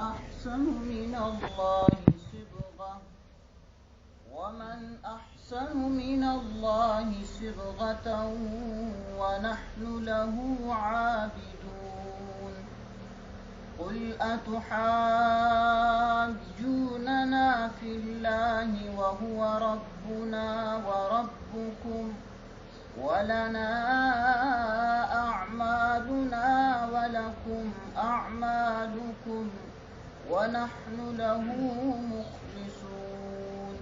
أحسن من الله صبغة ونحن له عابدون قل أتحاجوننا في الله وهو ربنا وربكم ولنا أعمالنا ولكم أعمالكم ونحن له مخلصون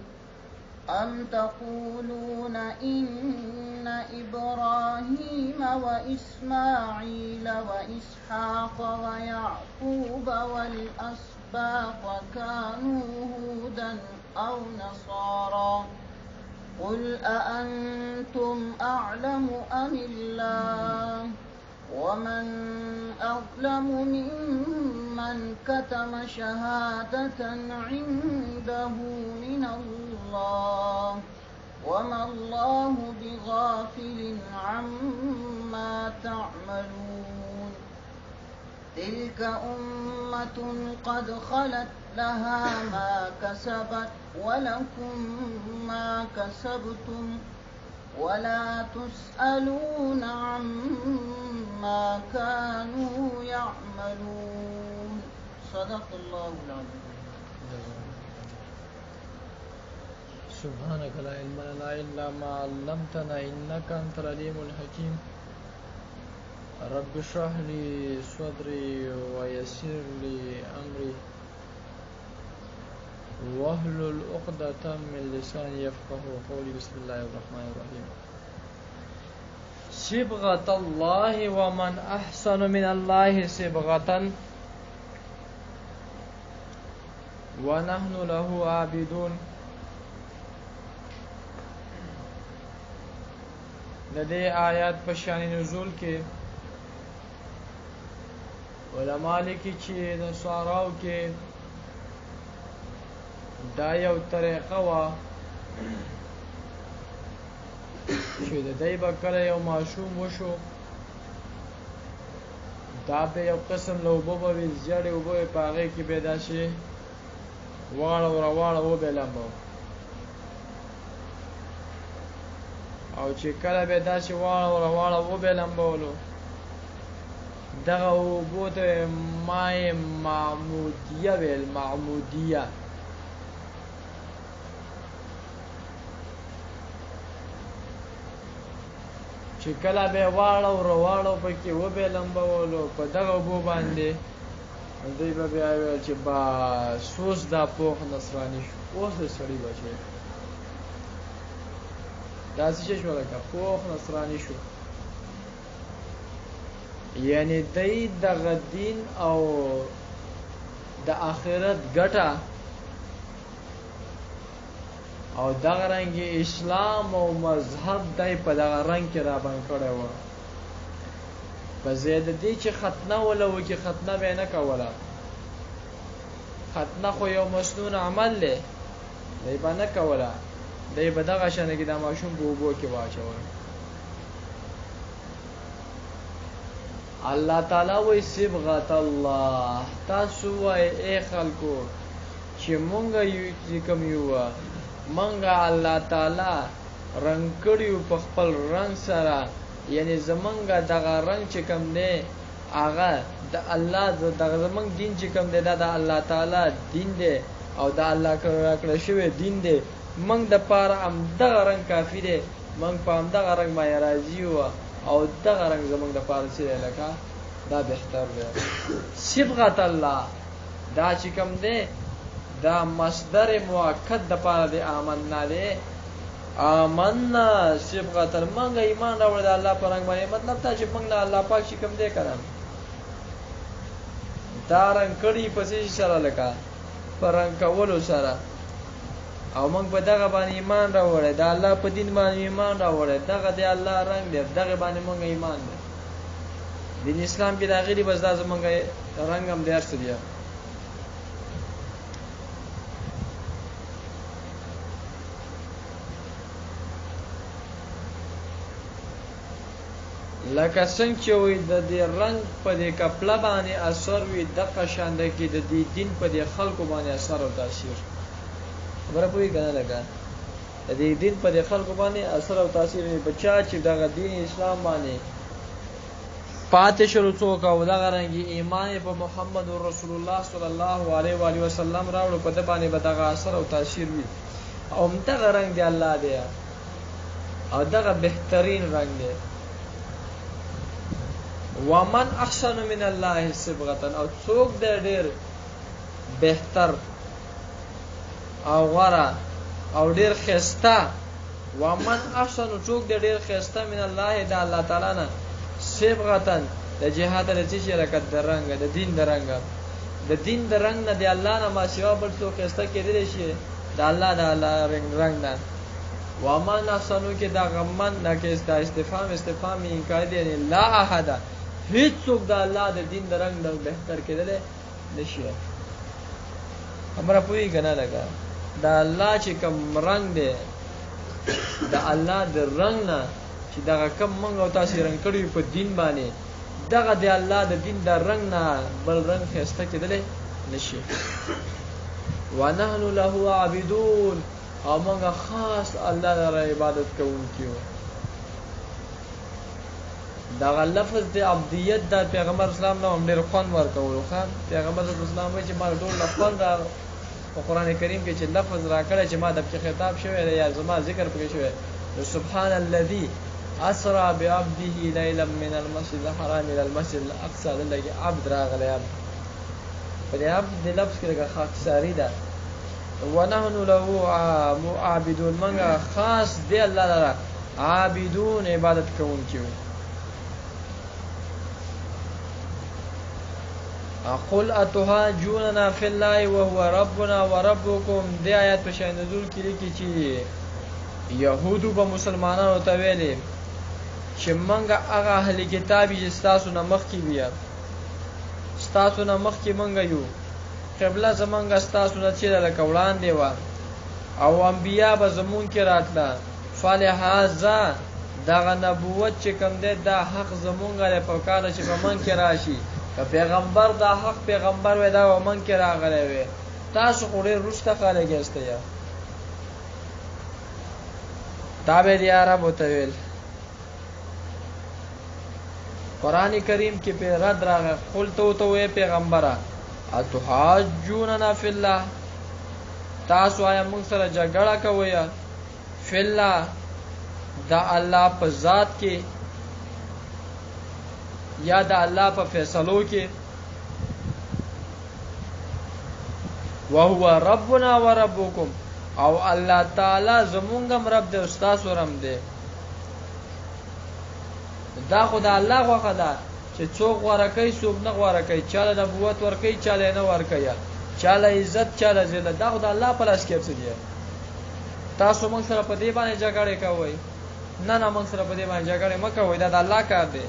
أم تقولون إن إبراهيم وإسماعيل وإسحاق ويعقوب والأسباط كانوا هودا أو نصارى قل أأنتم أعلم أم الله ومن أظلم ممن كتم شهادة عنده من الله وما الله بغافل عما تعملون تلك أمة قد خلت لها ما كسبت ولكم ما كسبتم ولا تسألون عما كانوا يعملون صدق الله العظيم سبحانك لا علم لنا إلا ما علمتنا إنك أنت العليم الحكيم رب اشرح لي صدري ويسر لي أمري واحلل عقدة من لساني يفقهوا قولي بسم الله الرحمن الرحيم صبغة الله ومن أحسن من الله صبغة ونحن له عابدون لدې آیات په شان نزول کې علما لیکي چې نصاراو کې دا یو طریقه وه چې د دی به کله یو ماشوم وشو دا به یو قسم له اوبه به وي زیړې اوبه وې په هغې کې به یې داسې واړه راواړه وبې لمبه او چې کله به یې داسې واړه راواړه وبې لمبولو دغه اوبو ته مای معمودیه ویل معمودیه چې کله به یې واړو راواړو پکې وبې لمبولو په دغه اوبو باندې دوی به بیا ویل چې بس اوس دا پوخ نصراني شو اوس د سړي بچی داسې څه شو لکه پوخ نصراني شو یعنی دی دغه دین او د آخرت ګټه او دغه رنګ اسلام او مذهب دی په دغه رنګ کې را باندې کړی و په ځای د دې چې ختنه وله وکړي ختنه به یې نه کوله ختنه خو یو مسنون عمل دی دی به نه کوله دی به دغه شانې کې دا ماشوم په اوبو کې واچول الله تعالی وایي صبغة الله تاسو وایئ ای خلکو چې مونږ یو چې کوم یو منګه الله تعالی رنگ کړیو په خپل رنگ سره یعنی زمونږه دغه رنگ چې کوم دی هغه د الله دغه زمونږ دین چې کوم دی دا د الله تعالی دین دی او د الله کړی شوی دین دی منګ د پاره همدغه رنگ کافي دی منګ په همدغه رنگ باندې راضي یو او دغه رنگ زمونږ د پاره چې دی لکه دا بهتر دی صبغة الله دا چې کوم دی دا مصدر مؤکد د پاره دی آمنا دی آمنا صبغة منګ ایمان راوړ د الله په رنگ باندې مطلب دا چې منګ نه الله پاک چې کوم دی کړم دا رنگ کړي پسې سره لکه په رنگ کولو سره او موږ په دغه باندې ایمان راوړی د الله په دین باندې ایمان راوړی دغه د الله رنگ دی دغه باندې موږ ایمان دی دین اسلام کې د هغې بس دا زموږ رنګ هم دی هر څه دی لکه څنګه چې وي د دې رنگ په دې کپله باندې اثر وي دغه شان دی کې د دې دین په دې خلکو باندې اثر او تاثیر خبره پوهېږي که نه لګه د دې دین په دې خلکو باندې اثر او تاثیر وي په چا چې دغه دین اسلام باندې پاتې شلو څوک او دغه رنګې ایمان په محمد رسول الله صلی الله علیه و آله وسلم راوړو په ده باندې به دغه اثر او تاثیر وي او همدغه رنګ دی الله دی او دغه بهترین رنګ دی ومن احسن من الله صبغه او څوک دی ډېر بهتر او غوره او ډېر ښایسته ومن احسن څوک دی ډېر ښایسته من الله د الله تعالی نه صبغتن د جهاد له څه شي لکه د رنګ د دین د رنګ د دین د رنګ نه دی الله نه ما سوا بل څوک ښایسته کېدلی شي د الله رنګ نه ومن احسنو کې دا غمن نه کې دا استفهام انکار دی یعنی لا احد هیڅ څوک د الله د دین د رنګ نه بهتر کېدلی نشي خبره پوهېږي که نه لګه د الله چې کوم رنګ دی د الله د رنګ نه چې دغه کم منګ او تاسې رنګ کړي په دین باندې دغه د الله د دین د رنګ نه بل رنګ ښایسته کېدلی نشي ونحن له عابدون او موږ خاص الله لره عبادت کوونکي یو دغه لفظ د عبدیت د پیغمبر اسلام نه هم ډېر خوند ورکولو ښه پیغمبر اسلام وایي چې ما ټول نه خوند په قرآن کریم کې چې لفظ راکړی چې ما د پکې خطاب شوی دی یا زما ذکر پکې شوی سبحان الذي اسرا بعبده ليلا من المسجد الحرام الى المسجد الاقصى دلته عبد راغلی عبد په دې عبد د لفظ کې لږه خاکساري ده ونحن له عابدون منګه خاص دی الله لره عابدون عبادت کوونکي وي قل اتحاجوننا فی الله وهو ربنا وربکم دی آیات په شان نزول کې لیکي چې یهودو به مسلمانانو ته ویلي چې منګه هغه اهل کتاب چې ستاسو نه مخکې بیا ستاسو نه مخکې منګه یو قبله زمونږه ستاسو نه چې لکه وړاندې وه او انبیا به زمونږ کې راتله فلهذا دغه نبوت چې کوم دی دا حق زمونږه دی په کار چې په من کې راشي که پیغمبر دا حق پیغمبر وی دا په من کې راغلی وی تاسو خو ډېر وروسته خلک یاست یا دا به د عربو ته ویل قرآن کریم کې په رد راغی قل ته ورته ووایې پیغمبره اتحاجوننا فی الله تاسو آیا موږ سره جګړه کوئ فی الله د الله په ذات کې یا د الله په فیصلو کې وهو ربنا وربکم او الله تعالی زمونږ هم رب دی ستاسو هم دی دا خو د الله خوښه ده چې څوک غوره کوي څوک نه غوره کوي چاله نبوت ورکوي چاله نه ورکوي چاله عزت چاله ذلت دا خو د الله په لاس کې څه دی تاسو موږ سره په دې باندې جګړې کوئ نه موږ سره په دې باندې جګړې مه کوئ دا د الله کار دی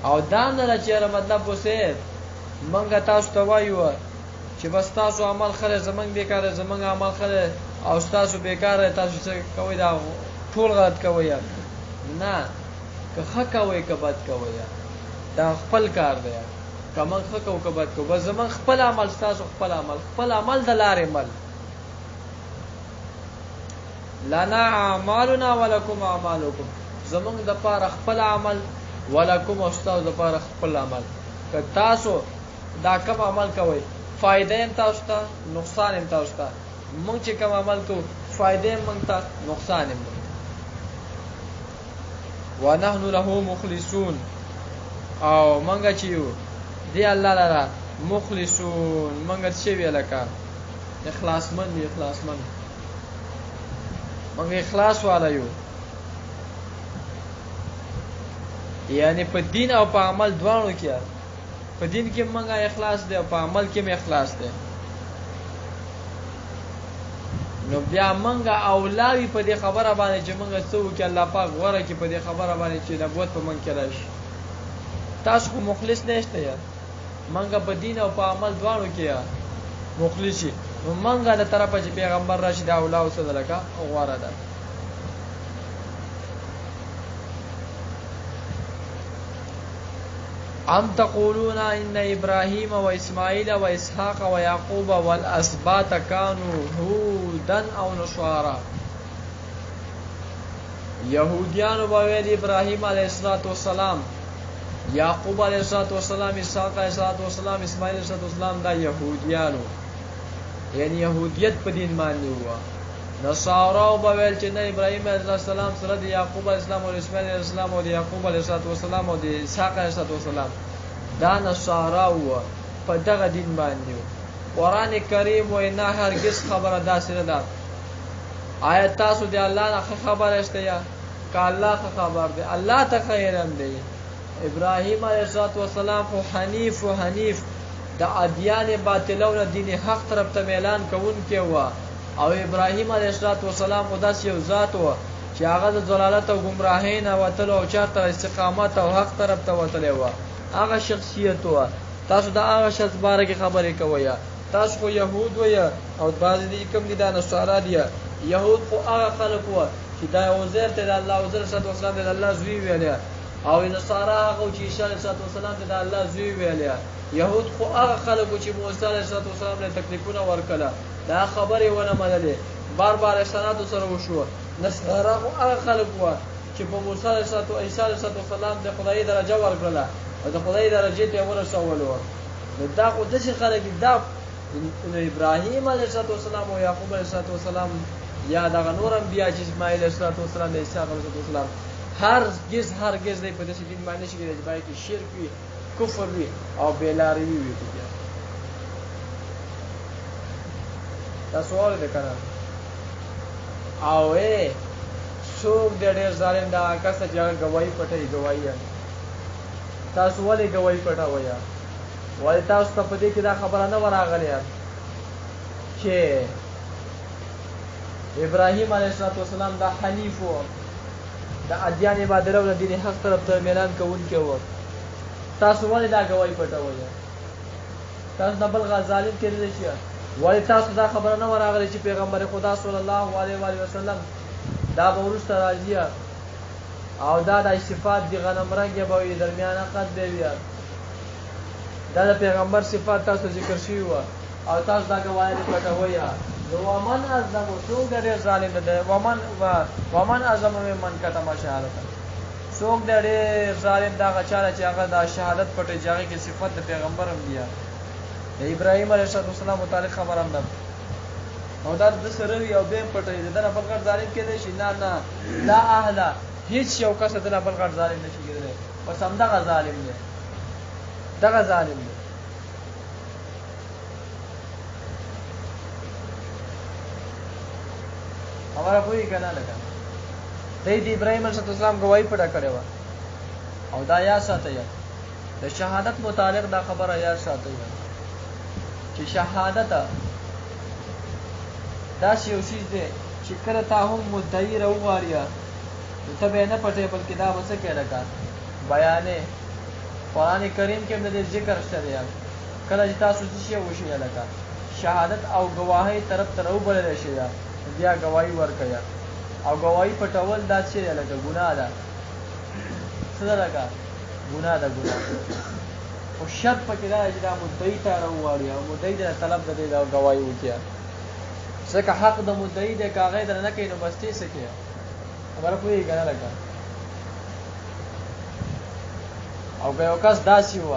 او دا نه ده چې مطلب اوسې موږ تاسو ته وایو چې بس تاسو عمل خره زمونږ بېکاره زمونږ عمل خره او ستاسو بېکاره تاسو څه کوئ دا ټول غلط کوئ نه که ښه کوئ که بد کوئ دا خپل کار دی که موږ ښه کوو که بد کوو بس زمونږ خپل عمل ستاسو خپل عمل د لارې مل لنا اعمالنا ولکم اعمالکم زمونږ دپاره خپل عمل ولکم او ستاسو دپاره خپل عمل که تاسو دا کم عمل کوئ فایده هم تاسو ته نقصان هم تاسو ته موږ چې کم عمل کوو فایده هم موږ ته نقصان هم ونحن له مخلصون او منګه چې یو دی الله لره مخلصون منګه چې وی لکه اخلاصمند منګه اخلاص والا یو یعنی په دین او په عمل دواړو کې په دین کې منګه اخلاص دی او په عمل کې مې اخلاص دی نو بیا منګه اولاوی په دې خبره باندې چې منګه څه وکړي الله پاک غوره کې په دې خبره باندې چې نبوت په من کې راشي تاسو خو مخلص نشته یا منګه په دین او په عمل دواړو کې مخلص شي نو منګه د طرفه چې پیغمبر راشي دا اولاو څه دلکه غوره ده ام تقولون ان ابراهيم واسماعيل واسحاق ويعقوب والاسباط كانوا هودا او نصارى يهوديان وبويد ابراهيم عليه الصلاه والسلام يعقوب عليه الصلاه والسلام اسحاق عليه الصلاه والسلام اسماعيل عليه الصلاه والسلام دا يهوديانو یعنی يهودیت په دین باندې و نصارا او بویل چې نه ابراهيم عليه السلام سره د يعقوب عليه السلام او اسماعيل عليه السلام او د يعقوب عليه السلام او د اسحاق عليه السلام دا نصارا و په دغه دین باندې قرآن کریم و نه هرگز خبره داسې نه ده آیت تاسو دی الله نه خبر استه یا ک الله خبر دی الله ته خیرم دی ابراهيم عليه السلام خو حنیف و حنیف د ادیان باطلونه دین حق طرف ته اعلان کوونکی و او ابراهيم عليه السلام خداس یو ذات و چې هغه د ضلالت او گمراهۍ نه وتل او چارته استقامت او حق طرف ته وتل و هغه شخصیت و تاسو دا هغه شخص باره کې خبرې کوي تاسو خو يهود و او بعض دي کوم دي د نصارا دي يهود خو هغه خلک و چې دا عزير ته د الله عزير صلی الله علیه الله زوی ویل او نصارا هغه چې عیسی علیه السلام ته د الله زوی ویل يهود خو هغه خلک چې موسی علیه السلام له تکلیفونه ورکړه دا خبره ونه منله بار بار سنت سره وشو نصارا خو هغه خلک و چې په موسی علیه السلام او عیسی علیه السلام د خدای درجه ورکړه او د خدای درجه ته ورسولو دا خو د څه خلک دا ابراهيم عليه السلام او يعقوب عليه السلام یا دا نور انبیاء چې اسماعیل علیه السلام د عیسی علیه السلام هرگز نه په دې دین باندې شي چې باید شرک وي کفر وي او بیلاری وي دا سوال دی کنه او څوک د ډېر ظالم دا کس چې هغه گواہی پټي گواہی تاسو ولې گواہی پټاوئ وای تاسو ته په دې کې دا خبره نه وراغلی چې ابراهيم عليه السلام دا حنیف و د ادیان باطل او دین حق طرف ته اعلان کوونکی و تاسو ولې دا گواہی پټوئ تاسو د بل ظالم کې دي شي وای تاسو دا خبره نه وراغلی چې پیغمبر خدا صلی الله علیه و وسلم دا به ورسته راځي او دا د صفات دی غنم رنگ به وي درمیانه قد به وي دا د پیغمبر صفات تاسو ذکر شوی و او تاسو دا گواهی پټوي نو ومن اعظم څوک ډېر ظالم دی ومن اعظم من کتم شهادت څوک ډېر ظالم دا غچاله چې هغه د شهادت پټي ځای کې صفات د پیغمبر هم دی د ابراهيم عليه السلام متعلق خبر هم ده او دا د سره یو به پټي دا نه بلګر ظالم کې دی نه لا اهلا هیڅ یو کس د نه بلګر ظالم نشي کېدلی بس هم دغه ظالم دی دغه ظالم دی हमारा कोई कहना लगा दही इब्राहिम अलैहिस्सलाम गवाही पड़ा करे वा او دا یا ساته یا د شهادت متعلق دا خبره یا ساته یا چې شهادت دا یو شی دی چې کله تا هم مدعی راوغاریا ته به نه پټه بلکې دا وسه کې راکا بیانې قرآن کریم کې موږ ذکر شته دی کله چې تاسو څه وشي لکه شهادت او گواهی طرف ته راوبلل شي بیا گواہی ورکیا او گواہی پټول دا چې لکه ګناه ده څه ده لکه ګناه ده او شرط پکې دا چې دا مدعی ته راوړي او مدعی د طلب د دې گواہی وکیا ځکه حق د مدعی د کاغذ نه کوي نو بس تیسه کې خبره کوي ګناه لکه او که یو کس داسې و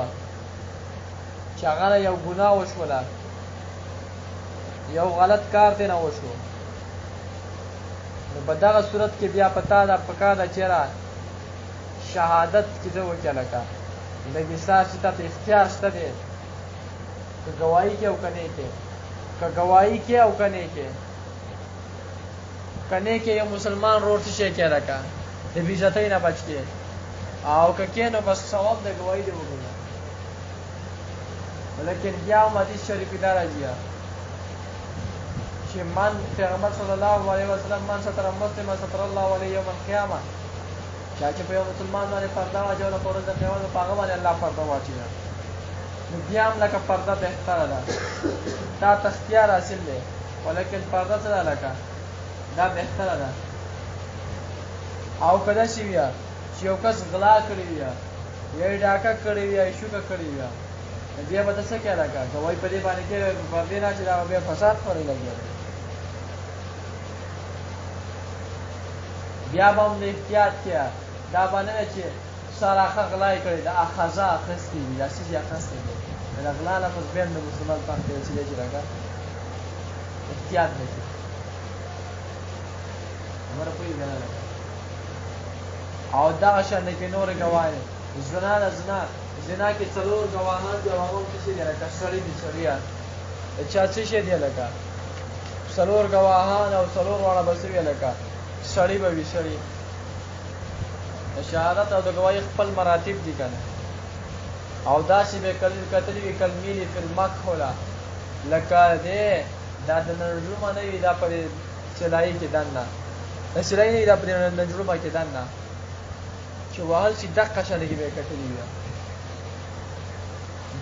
چې هغه یو ګناه وشوله یو غلط کار دی نه وشو نو په دغه صورت کې بیا پتا ده پکار ده چېرې شهادت کې زه وکړه لکه د ګیسار چې تاسو اختیار شته دی که ګواهی کې او که نه کې که ګواهی کې او که نه کې که نه کې یو مسلمان روډ شي کې لکه د بې عزتۍ نه بچ کې او که کې نو بس ثواب د ګواهی دی وګڼه ولیکن بیا هم حدیث شریف دا راځي چې من پیغمبر صلی الله علیه وسلم من ستر مسلم ستر الله علیه یوم القیامه چې په یو مسلمان باندې پرده واچوله په ورځ د قیامت په هغه باندې الله پرده واچوي نو بیا هم لکه پرده بهتره ده دا تختیار حاصل دی ولیکن پرده څه ده لکه دا بهتره ده او که داسې وي چې یو کس غلا کړې وي یا ډاکه کړی وي یا شوکه کړی وي بیا به ته څه کوې لکه ګواهي په دې باندې کې پر دې نه چې دا بیا فساد خورې لګېږي بیا به هم د احتیاط کړه دا به نه چې سراخه غلا یې کړې د اخذه اخیستې وي دا څیز یې اخیستی دی د غلا لفظ بیا هم د مسلمان پام کې وسیله چې لکه احتیاط به کړي خبره پوهېږي نه لکه او دغه شان کې نورې ګواهۍ زنا د زنا کې 4 ګواهان دي او هغه څه دي لکه سړی دي سړیا چا څه شي دي لکه 4 ګواهان او 4 واړه بس وی لکه سړی به وي سړی شهادت او د ګواهی خپل مراتب دي کنه او داسې به کتلې وي کلمې په المکحوله لکه دې دا د نجومه نه وي دا په چلای کې دنه چلای نه دا په نجومه کې دنه چې وهل چې دقه شانې کې به کتلې وي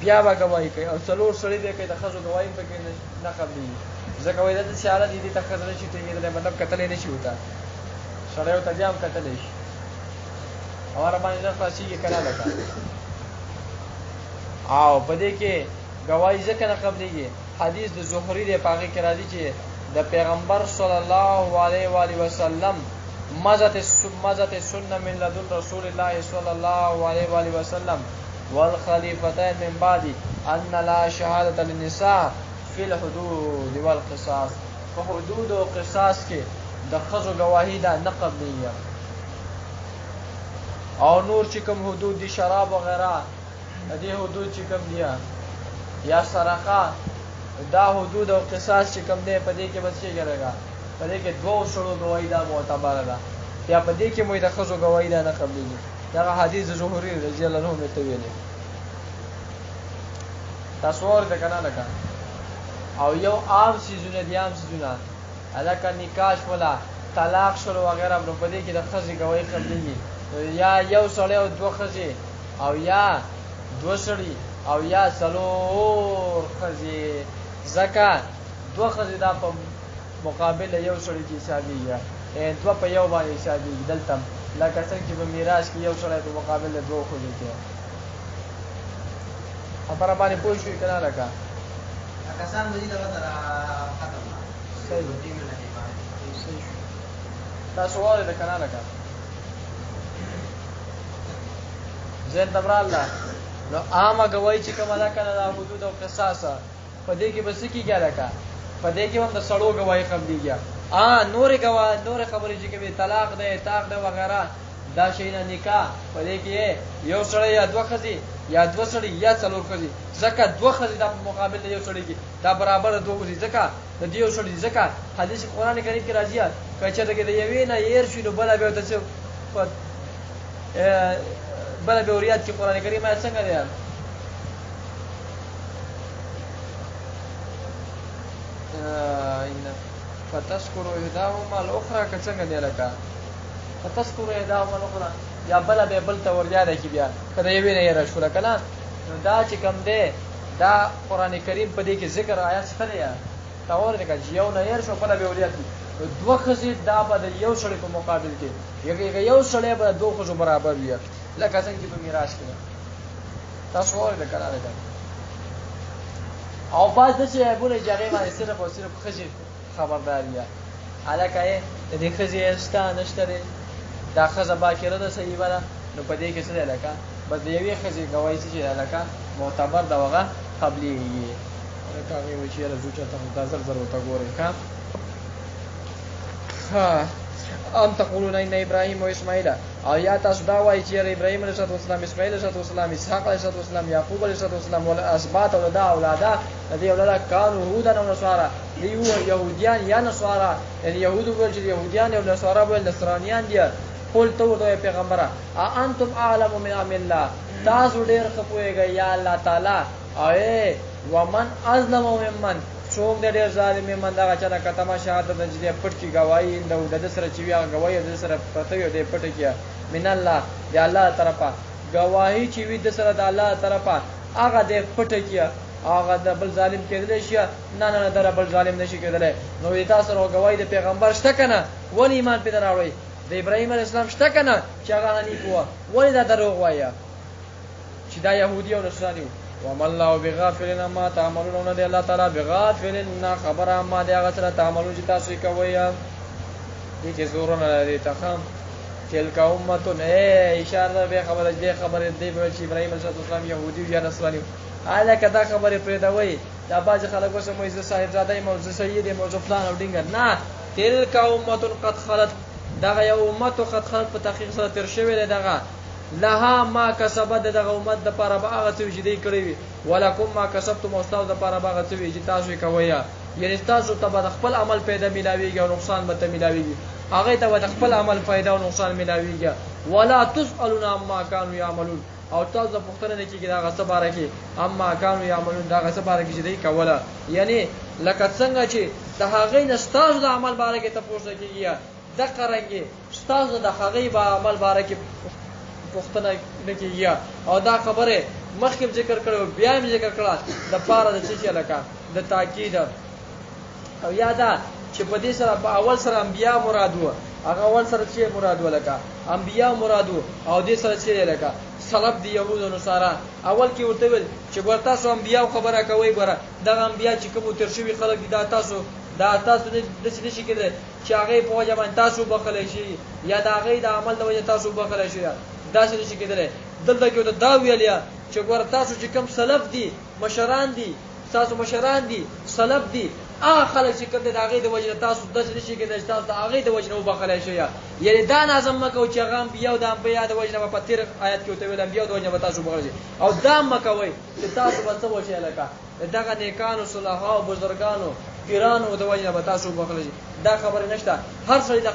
بیا به ګواهي کوي او 4 سړي به کوي د ښځو ګواهي په کې نه قبلېږي ځکه وایي دا سیاره دي ته ښځه نه شي کېدلی مطلب کتلی نه شي ورته سړی ورته بیا هم کتلی شي او هغه باندې زر خلاصېږي که نه لکه او په دې کې ګواهي ځکه نه قبلېږي حدیث د زهري دی په هغې کې راځي چې د پیغمبر صلی الله علیه و وسلم مزت سنه من لدن رسول الله صلی الله علیه و وسلم والخلیفتین من بعد ان لا شهادت للنساء فی الحدود والقصاص په حدود او قصاص کې د ښځو ګواهي دا نه قبلېږي او نور چې کوم حدود دي شراب وغیره د دې حدود چې کوم دي یا سرقه دا حدود او قصاص چې کوم دی په دې کې بس څه کېږي په دې کې 2 سړو ګواهي دا معتبره ده یا په دې کې مو د ښځو ګواهي دا نه قبلېږي دغه حدیث د زهري رضی الله عنه مې ته ویلې تاسو ورته که نه لکه او یو عام څیزونه دي عام څیزونه هلکه نکاح شوله طلاق شول وغیره نو په دې کې د ښځې ګواهي قبلېږي یا یو سړی او 2 ښځې او یا 2 سړي او یا 4 ښځې ځکه 2 ښځې دا په مقابل د یو سړي کې حسابېږي 2 په یو باندې حسابېږي دلته لکه څنګه چې په میراث کې یو سړی په مقابل د 2 ښځو کې خبره باندې پوه شوې که نه لکه کسان مجید الله تعالی ختم صحیح تاسو واورئ که نه لکه ذهن ته راغله نو عامه ګواهي چې کومه ده که نه دا حدود او قصاصه په دې کې به څه کېږي لکه په دې کې هم د سړو ګواهي قبلېږي نورې خبرې چې کوي طلاق دی طاق دی وغیره دا شیونه نکاح په دې کې یو سړی یا 2 ښځې یا 2 سړي یا 4 ښځې ځکه 2 ښځې دا په مقابل د یو سړي کې دا برابر 2 ښځې ځکه د دې یو سړي ځکه حدیث قرآن کریم کې راځي که چېرته کې د یوې نه هېر شي نو بله بیا ورته څه بله بیا وريات کې قرآن کریم آیت څنګه دی فتذکر احداهما الاخرى که څنګه دی لکه فتذکر احداهما الاخرى یا بله بیا بل ته ورجاده کړي بیا که د یوې نه هېره شوله که نه نو دا چې کوم دی دا قرآن کریم په دې کې ذکر آیات څه دی ته واورئ که چې یو نه هېر شو بله بیا وريات کړي نو 2 ښځې دا به د یو سړي په مقابل کې یو سړی به د 2 ښځو برابر وي لکه څنګه چې په میراث کې تاسو واورئ که نه لکه او بعض داسې عیبونه چې هغې باندې صرف او صرف ښځې خبردار وي هلکه د دې ښځې شته نشته دی دا ښځه باکره ده صحیحه ده نو په دې کې څه دی لکه بس د یوې ښځې ګواهي څه چې دی لکه معتبر ده هغه قبلېږي لکه هغې وایي چې یاره ځو چېرته خو دا زر ورته ګورئ ښه ام تقولون ان ابراهیم و اسماعیل او یا تاسو دا وایي چې ابراهیم علیه السلام اسماعیل علیه السلام اسحاق علیه السلام یعقوب علیه السلام والاسباط او دا اولاده د دې اولاده کانو هودا او نصارا دی یهودیان یا نصارا یعنی یهود ویل چې یهودیان او نصارا ویل نصرانیان دي قل تو پیغمبره انتم اعلم من الله تاسو ډېر ښه پوهېږئ یا الله تعالی او ومن اظلم ممن څوک دی ډېر ظالم ممن دغه چا نه کتمه شهادت چې دی پټ کړي ګواهي د ده سره چې وي هغه ګواهي د ده سره پرته وي او دی پټه کړي من الله د الله طرفه ګواهي چې وي د سره د الله طرفه هغه دی پټه کړي هغه د بل ظالم کېدلی شي نه دغه بل ظالم نشي کېدلی نو تاسو سره ګواهي د پیغمبر شته که نه ولې ایمان پرې نه راوړئ د ابراهیم علیه السلام شته که نه چې هغه حنیف وه ولې دا دروغ وایه چې دا يهودي او نصراني وما الله بغافل عما تعملون ان الله تعالی بغافل نه خبر عما دي هغه سره تعملون چې تاسو یې کوي دي چې زور نه لري تخم تلک امه اشاره به خبره دی چې ابراهيم عليه السلام يهودي یا نصراني اله کدا خبره پرې دا وای دا باز خلک وسه مې صاحب زاده موضوع سید موضوع فلان او ډینګر نه تلک امه قد خلت دغه یو امه قد خلت په تحقیق سره تر شوی دغه لها ما کسبت دغه امت د پاره به هغه څه چې دی کړی ولکم ما کسبتم استاد د پاره به هغه څه چې تاسو یې کوی یعنی تاسو ته به خپل عمل پیدا ملاویږي او نقصان به ته ملاویږي هغه ته به خپل عمل فائدہ او نقصان ملاویږي ولا تسالون عما كانوا يعملون او تاسو د پښتنه نه کیږي دا غصه باره کې اما كانوا يعملون دا غصه باره کې چې دی کوله یعنی لکه څنګه چې د هغه نستاز د عمل باره کې تاسو کیږي د قرانګي استاد د هغه به عمل باره کې پښتنه نه کیږي او دا خبره مخکې ذکر کړو بیا هم ذکر کړه د پاره د چې لکه د تاکید او یاده چې په دې سره په اول سره انبیا مراد و هغه اول سره چې مراد ولکه انبیا مراد او دې سره چې لکه سلب دی يهود او نصارا اول کې ورته ویل چې ورته سو انبیا خبره کوي ګوره دا انبیا چې کوم تر شوی خلک دي دا تاسو د څه شي کېده چې هغه په وجه باندې تاسو بخلې شي یا دا هغه د عمل د وجه تاسو بخلې شي دا څه شي کېده دلته کې دا ویلیا چې ګوره تاسو چې کوم سلف دي مشران دي تاسو مشران دي سلف دي خلک چې کوم د هغه د وجه تاسو د څه شي کېده تاسو د هغه د وجه نو بخلې شي یعنی دا نظم مکو چې هغه بیا د انبیا د وجه په تیر آیات کې وته ویل بیا د وجه تاسو بخلې او دا مکوي چې تاسو به څه وشي لکه دغه نیکانو صلاحا او بزرګانو پیرانو د وجه به تاسو بخلې دا خبره نشته هر څه د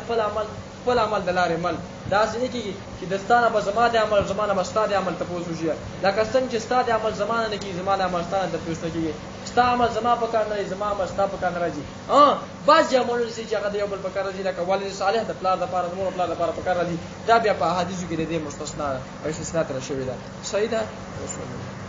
خپل عمل د لارې مل دا څه کیږي چې د ستانه به زماده عمل زمانه به ستاده عمل ته پوسو شي لکه څنګه چې ستاده عمل زمانه نه کیږي زمانه عمل ستانه ته پوسو کیږي ستا عمل زما په کار نه زما عمل ستا په کار نه راځي بعض عملونه چې هغه د یو بل په کار راځي لکه والد صالح د پلار د پاره د مور پلار د پاره په کار راځي دا بیا په حدیثو کې د دې مستثنا او استثناء تر شوی ده صحیح ده